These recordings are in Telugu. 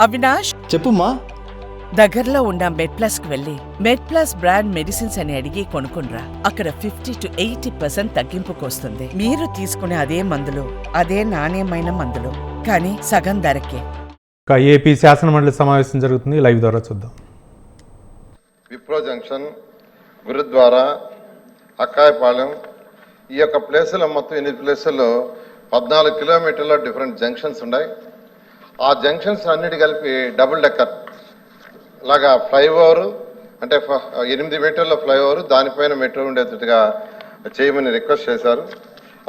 అవినాష్, చెప్పుమా. దగ్గరలో ఉన్న మెడ్ప్లస్ కు వెళ్ళి మెడ్ప్లస్ బ్రాండ్ మెడిసిన్స్ అని అడిగి కొనుక్కునరా. అక్కడ 50 to 80% తగ్గింపుకు వస్తుంది. మీరు తీసుకునే అదే మందులు, అదే నాణ్యమైన మందులు, కానీ సగం ధరకే. ఏపీ శాసనమండలి సమావేశం జరుగుతుంది, లైవ్ ద్వారా చూద్దాం. విప్రో జంక్షన్, గురుద్వారా, అక్కాయపాలెం, ఈ యొక్క ప్లేసులో మొత్తం 8 ప్లేసుల్లో 14 కిలోమీటర్ల డిఫరెంట్ జంక్షన్స్ ఉన్నాయి. ఆ జంక్షన్స్ అన్నిటి కలిపి డబుల్ డెక్కర్ లాగా ఫ్లైఓవర్, అంటే 8 మీటర్ల ఫ్లైఓవర్, దానిపైన మెట్రో ఉండేటట్టుగా చేయమని రిక్వెస్ట్ చేశారు.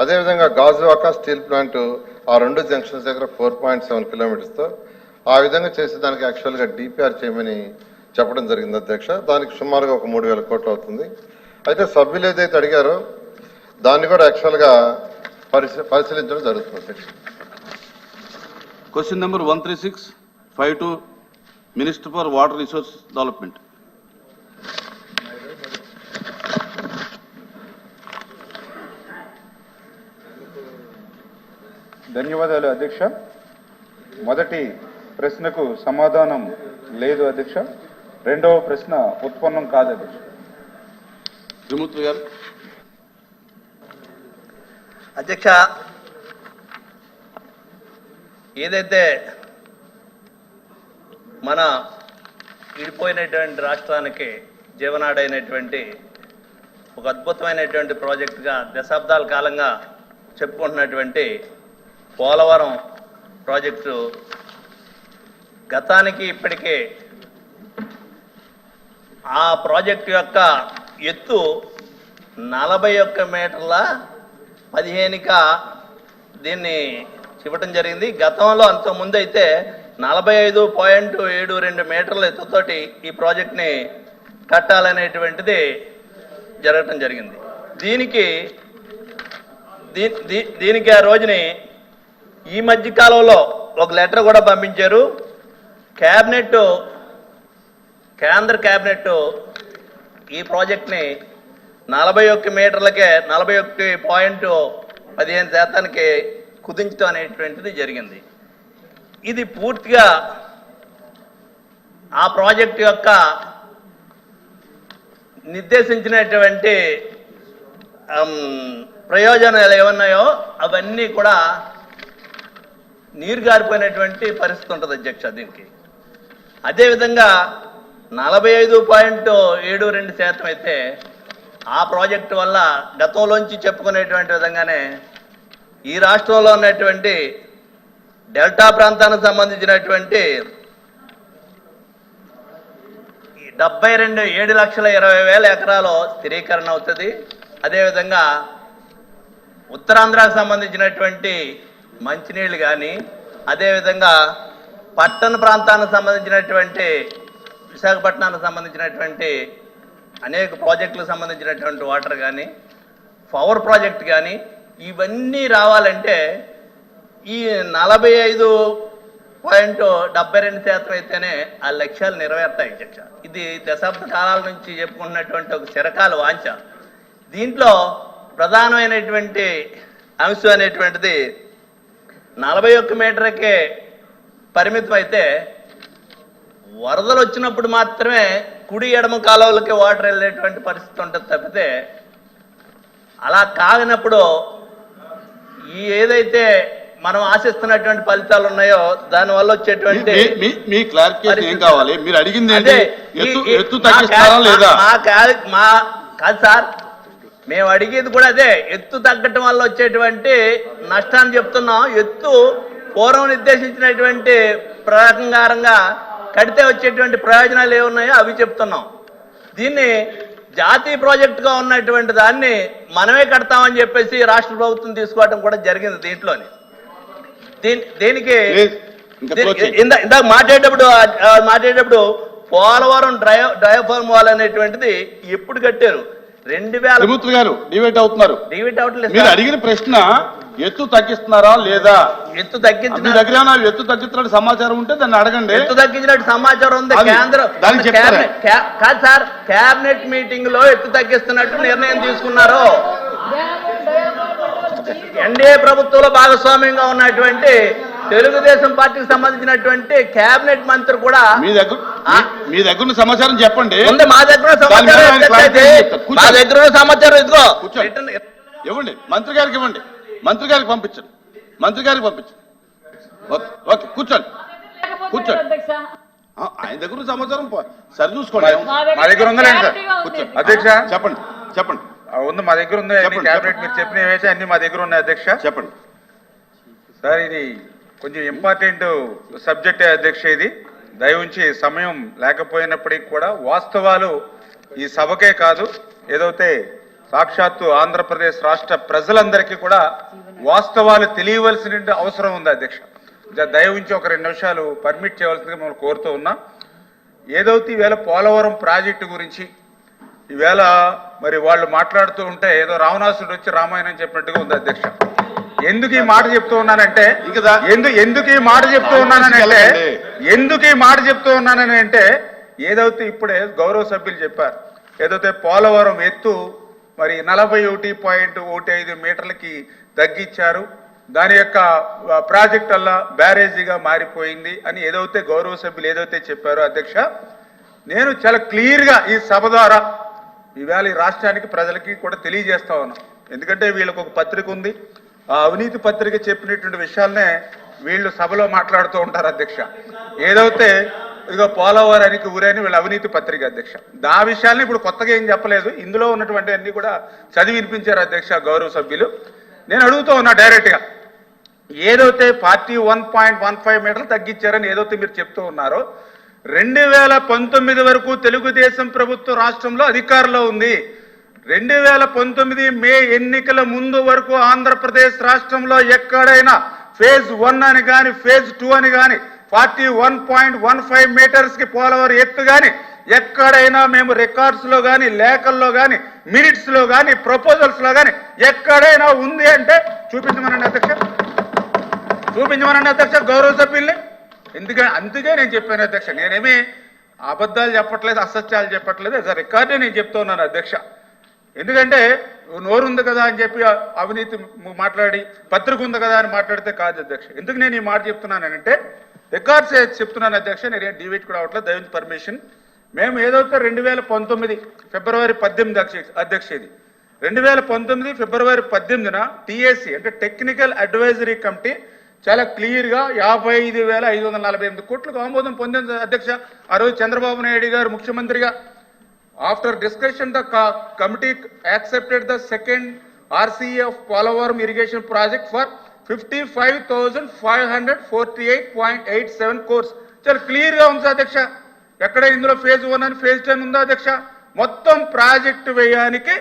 అదేవిధంగా గాజువాక స్టీల్ ప్లాంట్ ఆ 2 జంక్షన్స్ దగ్గర 4.7 కిలోమీటర్స్తో ఆ విధంగా చేసేదానికి యాక్చువల్గా డిపిఆర్ చేయమని చెప్పడం జరిగింది అధ్యక్ష. దానికి సుమారుగా ఒక 3,000 కోట్లు అవుతుంది. అయితే సభ్యులు ఏదైతే అడిగారో దాన్ని కూడా యాక్చువల్గా పరిశీలించడం జరుగుతుంది అధ్యక్ష. Question number 13652, minister for water resource development. ధన్యవాదాలు అధ్యక్ష. మొదటి ప్రశ్నకు సమాధానం లేదు అధ్యక్ష. రెండవ ప్రశ్న ఉత్పన్నం కాదు అధ్యక్ష. త్రిమూర్తి గారు. అధ్యక్ష, ఏదైతే మన విడిపోయినటువంటి రాష్ట్రానికి జీవనాడైనటువంటి ఒక అద్భుతమైనటువంటి ప్రాజెక్టుగా దశాబ్దాల కాలంగా చెప్పుకుంటున్నటువంటి పోలవరం ప్రాజెక్టు గతానికి ఇప్పటికే ఆ ప్రాజెక్టు యొక్క ఎత్తు 41 మీటర్ల 15గా దీన్ని ఇవ్వటం జరిగింది. గతంలో అంతకుముందు అయితే 45.72 మీటర్ల ఎత్తుతోటి ఈ ప్రాజెక్ట్ని కట్టాలనేటువంటిది జరగటం జరిగింది. దీనికి ఆ రోజుని ఈ మధ్య కాలంలో ఒక లెటర్ కూడా పంపించారు. కేంద్ర క్యాబినెట్ ఈ ప్రాజెక్ట్ని 41 మీటర్లకే 41.15% కుదించడం అనేటువంటిది జరిగింది. ఇది పూర్తిగా ఆ ప్రాజెక్టు యొక్క నిర్దేశించినటువంటి ప్రయోజనాలు ఏమన్నాయో అవన్నీ కూడా నీరు గారిపోయినటువంటి పరిస్థితి ఉంటుంది అధ్యక్ష. దీనికి అదేవిధంగా 45.72% అయితే ఆ ప్రాజెక్టు వల్ల గతంలోంచి చెప్పుకునేటువంటి విధంగానే ఈ రాష్ట్రంలో ఉన్నటువంటి డెల్టా ప్రాంతానికి సంబంధించినటువంటి 7,20,000 ఎకరాలు స్థిరీకరణ అవుతుంది. అదేవిధంగా ఉత్తరాంధ్రకు సంబంధించినటువంటి మంచినీళ్ళు కానీ, అదేవిధంగా పట్టణ ప్రాంతానికి సంబంధించినటువంటి విశాఖపట్నానికి సంబంధించినటువంటి అనేక ప్రాజెక్టులకు సంబంధించినటువంటి వాటర్ కానీ, పవర్ ప్రాజెక్ట్ కానీ, ఇవన్నీ రావాలంటే ఈ 45.72% అయితేనే ఆ లక్ష్యాలు నెరవేరుతాయి అధ్యక్ష. ఇది దశాబ్ద కాలాల నుంచి చెప్పుకున్నటువంటి ఒక చిరకాల వాంఛ. దీంట్లో ప్రధానమైనటువంటి అంశం అనేటువంటిది 41 మీటర్కే పరిమితం అయితే వరదలు వచ్చినప్పుడు మాత్రమే కుడి ఎడమ కాలువలకి వాటర్ వెళ్ళేటువంటి పరిస్థితి ఉంటుంది తప్పితే అలా కాగినప్పుడు ఈ ఏదైతే మనం ఆశిస్తున్నటువంటి ఫలితాలు ఉన్నాయో దానివల్ల వచ్చేటువంటి మీ క్లారిఫికేషన్ ఏం కావాలి? మీరు అడిగింది ఎత్తు తగ్గిస్తారా లేదా? కాదు సార్, మేము అడిగేది కూడా అదే. ఎత్తు తగ్గటం వల్ల వచ్చేటువంటి నష్టాన్ని చెప్తున్నాం. ఎత్తు పూర్వం నిర్దేశించినటువంటి ప్రకారంగా కడితే వచ్చేటువంటి ప్రయోజనాలు ఏమున్నాయో అవి చెప్తున్నాం. దీన్ని జాతీయ ప్రాజెక్టుగా ఉన్నటువంటి దాన్ని మనమే కడతామని చెప్పేసి రాష్ట్ర ప్రభుత్వం తీసుకోవడం కూడా జరిగింది. దీనికి ఇందాక మాట్లాడేటప్పుడు పోలవరం డయాఫార్మ్ వాల్ అనేటువంటిది ఎప్పుడు కట్టారు? 2000 గారు డివేట్ అవుతున్నారు. డివేట్ అవట్లేదు. మీరు అడిగిన ప్రశ్న ఎత్తు తగ్గిస్తున్నారా లేదా? ఎత్తు తగ్గించిన దగ్గర ఎత్తు తగ్గిస్తున్నట్టు సమాచారం ఉంటే దాన్ని అడగండి. ఎత్తు తగ్గించినట్టు సమాచారం ఉంది. కాదు సార్, క్యాబినెట్ మీటింగ్ లో ఎత్తు తగ్గిస్తున్నట్టు నిర్ణయం తీసుకున్నారు. ఎన్డీఏ ప్రభుత్వంలో భాగస్వామ్యంగా ఉన్నటువంటి తెలుగుదేశం పార్టీకి సంబంధించినటువంటి కేబినెట్ మంత్రి కూడా మీ దగ్గర ఉన్న సమాచారం చెప్పండి. ఉంది, మా దగ్గర ఉన్న దాని మీద ఆయన సమాచారం clarity అయితే, చెప్తారు. మా దగ్గర ఉన్న సమాచారం ఇదిగో కూర్చోండి. రిటర్న్ ఇవ్వండి, మంత్రి గారికి ఇవ్వండి, మంత్రి గారికి పంపించండి, మంత్రి గారికి పంపించండి. ఓకే కూర్చోండి కూర్చోండి. ఆయన దగ్గర ఉన్న సమాచారం సరి చూసుకోండి. మా దగ్గర ఉందండి సార్. కూర్చోండి. అధ్యక్ష చెప్పండి చెప్పండి ఉంది, మా దగ్గర ఉంది. చెప్పండి, క్యాబినెట్ మీరు చెప్పినవి అయితే అన్ని మా దగ్గర ఉన్నాయి అధ్యక్ష. చెప్పండి. సార్ ఇది కొంచెం ఇంపార్టెంట్ సబ్జెక్టే అధ్యక్ష. ఇది దయవుంచి సమయం లేకపోయినప్పటికీ కూడా వాస్తవాలు ఈ సభకే కాదు, ఏదైతే సాక్షాత్తు ఆంధ్రప్రదేశ్ రాష్ట్ర ప్రజలందరికీ కూడా వాస్తవాలు తెలియవలసిన అవసరం ఉంది అధ్యక్ష. దయవుంచి ఒక 2 నిమిషాలు పర్మిట్ చేయవలసిందిగా మిమ్మల్ని కోరుతూ ఉన్నా. ఏదైతే ఈవేళ పోలవరం ప్రాజెక్టు గురించి ఈవేళ మరి వాళ్ళు మాట్లాడుతూ ఉంటే ఏదో రావణాసుడు వచ్చి రామాయణం చెప్పినట్టుగా ఉంది అధ్యక్ష. ఎందుకు ఈ మాట చెప్తూ ఉన్నానంటే ఎందుకు ఈ మాట చెప్తూ ఉన్నానని అంటే ఏదైతే ఇప్పుడే గౌరవ సభ్యులు చెప్పారు, ఏదైతే పోలవరం ఎత్తు మరి 41.15 మీటర్లకి తగ్గించారు, దాని యొక్క ప్రాజెక్ట్ వల్ల బ్యారేజీగా మారిపోయింది అని ఏదైతే గౌరవ సభ్యులు ఏదైతే చెప్పారో అధ్యక్ష, నేను చాలా క్లియర్గా ఈ సభ ద్వారా ఈవేళ ఈ రాష్ట్రానికి ప్రజలకి కూడా తెలియజేస్తా ఉన్నాం. ఎందుకంటే వీళ్ళకు ఒక పత్రిక ఉంది, ఆ అవినీతి పత్రిక చెప్పినటువంటి విషయాలనే వీళ్ళు సభలో మాట్లాడుతూ ఉంటారు అధ్యక్ష. ఏదైతే ఇదిగో పోలవరానికి ఊరని వీళ్ళ అవినీతి పత్రిక అధ్యక్ష. ఆ విషయాన్ని ఇప్పుడు కొత్తగా ఏం చెప్పలేదు, ఇందులో ఉన్నటువంటి అన్ని కూడా చదివి వినిపించారు అధ్యక్ష గౌరవ సభ్యులు. నేను అడుగుతూ ఉన్నా డైరెక్ట్గా, ఏదైతే పార్టీ 1.15 మీటర్లు తగ్గించారని ఏదైతే మీరు చెప్తూ ఉన్నారో, 2019 వరకు తెలుగుదేశం ప్రభుత్వం రాష్ట్రంలో అధికారంలో ఉంది. 2019 మే ఎన్నికల ముందు వరకు ఆంధ్రప్రదేశ్ రాష్ట్రంలో ఎక్కడైనా ఫేజ్ 1 అని కానీ ఫేజ్ 2 అని కానీ 41.15 మీటర్స్ కి పోలవరం ఎత్తు కానీ ఎక్కడైనా మేము రికార్డ్స్ లో కానీ లేఖల్లో కానీ మినిట్స్ లో కానీ ప్రపోజల్స్ లో కానీ ఎక్కడైనా ఉంది అంటే చూపించమనండి అధ్యక్ష గౌరవ సభ్యుల్ని. అందుకే నేను చెప్పాను అధ్యక్ష, నేనేమి అబద్ధాలు చెప్పట్లేదు, అసత్యాలు చెప్పట్లేదు, రికార్డే నేను చెప్తా ఉన్నాను అధ్యక్ష. ఎందుకంటే నోరుంది కదా అని చెప్పి అవినీతి మాట్లాడి పత్రిక ఉంది కదా అని మాట్లాడితే కాదు అధ్యక్ష. ఎందుకు నేను ఈ మాట చెప్తున్నానంటే రికార్డ్స్ చెప్తున్నాను అధ్యక్ష, నేను డిబేట్ కూడా అవట్లేదు, దయచేసి పర్మిషన్. మేము ఏదైతే 2019 ఫిబ్రవరి 18 అధ్యక్ష, ఇది 2019 ఫిబ్రవరి 18న టిఎస్సి అంటే టెక్నికల్ అడ్వైజరీ కమిటీ చాలా క్లియర్గా 55,548 కోట్లకు ఆమోదం పొందింది అధ్యక్ష. ఆ రోజు చంద్రబాబు నాయుడు గారు ముఖ్యమంత్రిగా after discussion the committee accepted the second RCE of Polavaram irrigation project for 55,548.87 crores. చాలా క్లియర్గా ఉంది అధ్యక్ష. ఎక్కడ ఇందులో ఫేజ్ 1 అని ఫేజ్ 10 ఉందా అధ్యక్ష? మొత్తం ప్రాజెక్టు వ్యయానికి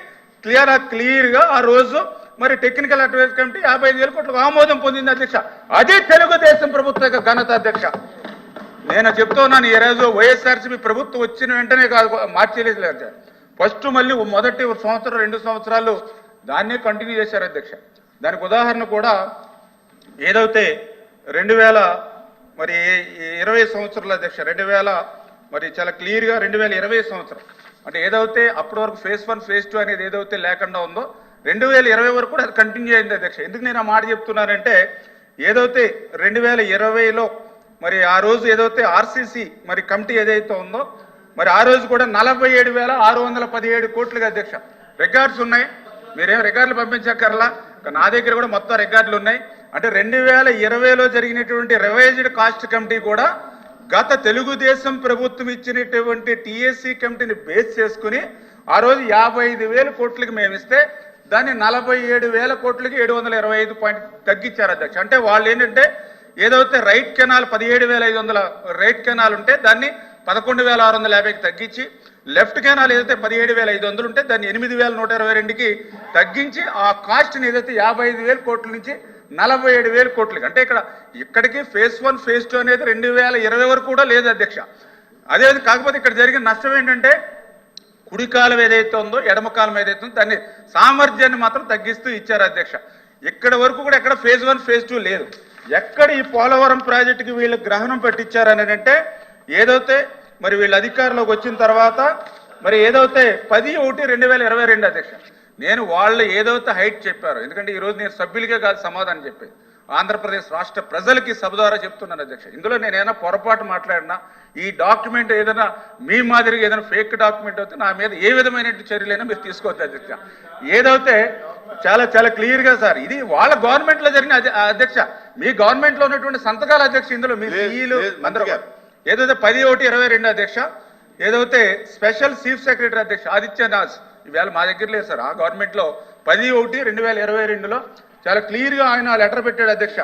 క్లియర్గా ఆ రోజు మరి టెక్నికల్ అడ్వైజ్ కమిటీ 55,000 కోట్లకు ఆమోదం పొందింది అధ్యక్ష. అదే తెలుగుదేశం ప్రభుత్వ యొక్క ఘనత అధ్యక్ష. నేను చెప్తా ఉన్నాను, ఈ రోజు వైఎస్ఆర్సీపీ ప్రభుత్వం వచ్చిన వెంటనే కాదు మార్చేలేదు, ఫస్ట్ మళ్ళీ మొదటి సంవత్సరం 2 సంవత్సరాలు దాన్నే కంటిన్యూ చేశారు అధ్యక్ష. దానికి ఉదాహరణ కూడా ఏదైతే 2020 సంవత్సరంలో అధ్యక్ష 2000 మరి చాలా క్లియర్గా 2020 సంవత్సరం అంటే ఏదైతే అప్పటి వరకు ఫేజ్ 1 ఫేజ్ 2 అనేది ఏదైతే లేకుండా ఉందో 2020 వరకు కూడా అది కంటిన్యూ అయింది అధ్యక్ష. ఎందుకు నేను ఆ మాట చెప్తున్నానంటే ఏదైతే 2020లో మరి ఆ రోజు ఏదైతే ఆర్సీసీ మరి కమిటీ ఏదైతే ఉందో మరి ఆ రోజు కూడా 47,617 కోట్లుగా అధ్యక్ష రికార్డ్స్ ఉన్నాయి. మీరేం రికార్డులు పంపించక్కర్లా, నా దగ్గర కూడా మొత్తం రికార్డులు ఉన్నాయి. అంటే 2020లో జరిగినటువంటి రివైజ్డ్ కాస్ట్ కమిటీ కూడా గత తెలుగుదేశం ప్రభుత్వం ఇచ్చినటువంటి టిఎస్సి కమిటీని బేస్ చేసుకుని ఆ రోజు 55,000 కోట్లకి మేము ఇస్తే దాన్ని 47,000 కోట్లకి 725 పాయింట్ తగ్గించారు అధ్యక్ష. అంటే వాళ్ళు ఏంటంటే ఏదైతే రైట్ కెనాల్ 17,500 రైట్ కెనాల్ ఉంటే దాన్ని 11,650కి తగ్గించి, లెఫ్ట్ కెనాల్ ఏదైతే 17,500 ఉంటే దాన్ని 8,122కి తగ్గించి ఆ కాస్ట్ని ఏదైతే 55,000 కోట్ల నుంచి 47,000 కోట్లకి, అంటే ఇక్కడికి ఫేజ్ 1 ఫేజ్ 2 అనేది 2020 వరకు కూడా లేదు అధ్యక్ష. అదే కాకపోతే ఇక్కడ జరిగిన నష్టం ఏంటంటే కుడి కాలం ఏదైతే ఉందో ఎడమ కాలం ఏదైతే ఉందో దాన్ని సామర్థ్యాన్ని మాత్రం తగ్గిస్తూ ఇచ్చారు అధ్యక్ష. ఇక్కడ వరకు కూడా ఎక్కడ ఫేజ్ 1 ఫేజ్ 2 లేదు. ఎక్కడ ఈ పోలవరం ప్రాజెక్టుకి వీళ్ళు గ్రహణం పెట్టించారని అంటే ఏదైతే మరి వీళ్ళ అధికారంలోకి వచ్చిన తర్వాత మరి ఏదైతే 10/1/2022 అధ్యక్ష, నేను వాళ్ళు ఏదైతే హైట్ చెప్పారో, ఎందుకంటే ఈరోజు నేను సభ్యులకే కాదు సమాధానం చెప్పేది, ఆంధ్రప్రదేశ్ రాష్ట్ర ప్రజలకి సభ ద్వారా చెప్తున్నాను అధ్యక్ష. ఇందులో నేను ఏదైనా పొరపాటు మాట్లాడినా, ఈ డాక్యుమెంట్ ఏదైనా మీ మాదిరిగా ఏదైనా ఫేక్ డాక్యుమెంట్ అయితే నా మీద ఏ విధమైన చర్యలైనా మీరు తీసుకోవద్దు అధ్యక్ష. ఏదైతే చాలా చాలా క్లియర్గా సార్, ఇది వాళ్ళ గవర్నమెంట్లో జరిగిన అధ్యక్ష, మీ గవర్నమెంట్లో ఉన్నటువంటి సంతకాల అధ్యక్ష, ఇందులో మీ సీఈలు అందరూ ఏదైతే 10/1/22 అధ్యక్ష, ఏదైతే స్పెషల్ చీఫ్ సెక్రటరీ అధ్యక్ష ఆదిత్యనాథ్ ఈవేళ మా దగ్గర లేదు సార్, ఆ గవర్నమెంట్లో 10/1/2022లో చాలా క్లియర్గా ఆయన లెటర్ పెట్టాడు అధ్యక్ష.